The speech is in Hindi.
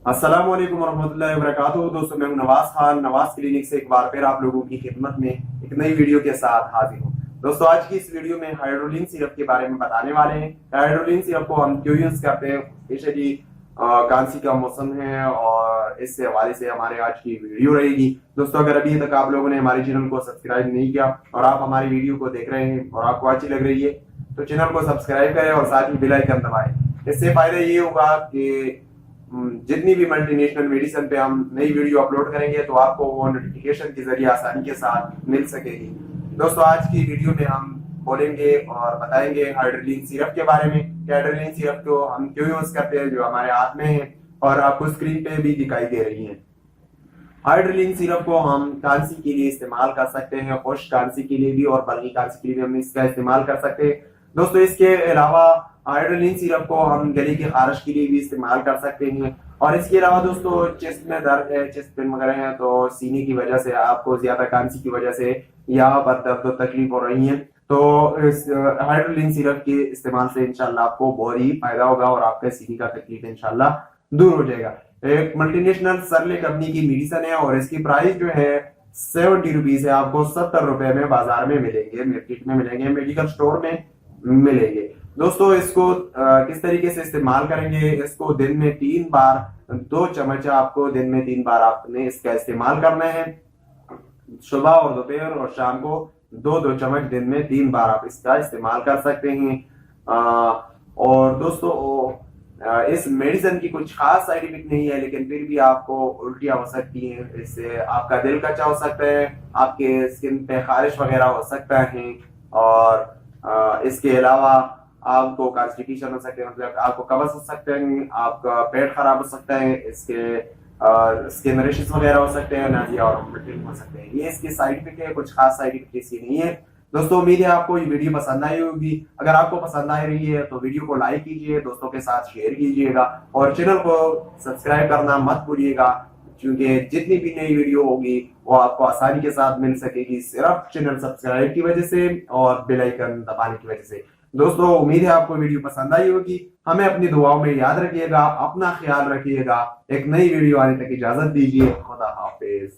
अस्सलाम वालेकुम रहमतुल्लाहि व बरकातुहू। दोस्तों, मैं हूं नवाज खान, नवाज क्लिनिक से एक बार फिर आप लोगों की खिदमत में एक नई वीडियो के साथ हाजिर हूं। दोस्तों, आज की इस वीडियो में हाइड्रोलिन सिरप के बारे में बताने वाले हैं। हाइड्रोलिन सिरप को हम क्यों यूज करते हैं, स्पेशली खांसी का मौसम है और इससे हवाले से हमारे आज की वीडियो रहेगी। दोस्तों, अगर अभी तक आप लोगों ने हमारे चैनल को सब्सक्राइब नहीं किया और आप हमारी वीडियो को देख रहे हैं और आपको अच्छी लग रही है तो चैनल को सब्सक्राइब करें और साथ ही बेल आइकन दबाएं। इससे फायदा ये होगा कि जितनी भी मल्टीनेशनल मेडिसिन पे हम नई वीडियो अपलोड करेंगे तो आपको वो नोटिफिकेशन के जरिए आसानी के साथ मिल सकेगी। दोस्तों, आज की वीडियो में हम बोलेंगे और बताएंगे हाइड्रोलिन सिरप के बारे में। हाइड्रोलिन सिरप को हम क्यों यूज करते हैं, जो हमारे हाथ में है और आपको स्क्रीन पे भी दिखाई दे रही है। हाइड्रोलिन सिरप को हम खांसी के लिए इस्तेमाल कर सकते हैं, खुश्क खांसी के लिए भी और बल्कि खांसी के लिए भी हम इसका इस्तेमाल कर सकते हैं। दोस्तों, इसके अलावा हाइड्रोलिन सिरप को हम गले की खारिश के लिए भी इस्तेमाल कर सकते हैं। और इसके अलावा दोस्तों, चेस्ट में दर्द है, चेस्ट पेन वगैरह है, तो सीने की वजह से आपको ज्यादा खांसी की वजह से यहाँ पर दर्द तकलीफ हो रही है तो इस हाइड्रोलिन सिरप के इस्तेमाल से इंशाल्लाह आपको बहुत ही फायदा होगा और आपका सीने का तकलीफ इंशाल्लाह दूर हो जाएगा। एक मल्टीनेशनल सरले कंपनी की मेडिसिन है और इसकी प्राइस जो है 70 रुपीज है। आपको 70 रुपए में बाजार में मिलेंगे, मार्केट में मिलेंगे, मेडिकल स्टोर में मिलेंगे। दोस्तों, इसको किस तरीके से इस्तेमाल करेंगे, इसको दिन में 3 बार 2 चम्मच आपको दिन में 3 बार आपने इसका इस्तेमाल करना है। सुबह और दोपहर और शाम को 2-2 चम्मच दिन में 3 बार आप इसका इस्तेमाल कर सकते हैं। और दोस्तों, इस मेडिसिन की कुछ खास साइड इफेक्ट नहीं है, लेकिन फिर भी आपको उल्टियां हो सकती हैं, इससे आपका दिल कच्चा हो सकता है, आपके स्किन पे खारिश वगैरह हो सकता है और इसके अलावा आपको कॉन्स्टिपेशन हो सकते हैं, मतलब आपको कब्ज हो सकते हैं, आपका पेट खराब हो सकता है, इसके स्किन रैशेस वगैरह हो सकते हैं, नाजिया और ब्लीडिंग हो सकते हैं। ये इसके साइड इफेक्ट है, कुछ खास साइड इफेक्ट इसकी नहीं है। दोस्तों, उम्मीद है आपको ये वीडियो पसंद आई होगी। अगर आपको पसंद आ रही है तो वीडियो को लाइक कीजिए, दोस्तों के साथ शेयर कीजिएगा और चैनल को सब्सक्राइब करना मत भूलिएगा, क्योंकि जितनी भी नई वीडियो होगी वो आपको आसानी के साथ मिल सकेगी सिर्फ चैनल सब्सक्राइब की वजह से और बेल आइकन दबाने की वजह से। दोस्तों, उम्मीद है आपको वीडियो पसंद आई होगी। हमें अपनी दुआओं में याद रखिएगा, अपना ख्याल रखिएगा। एक नई वीडियो आने तक इजाजत दीजिए। खुदा हाफिज।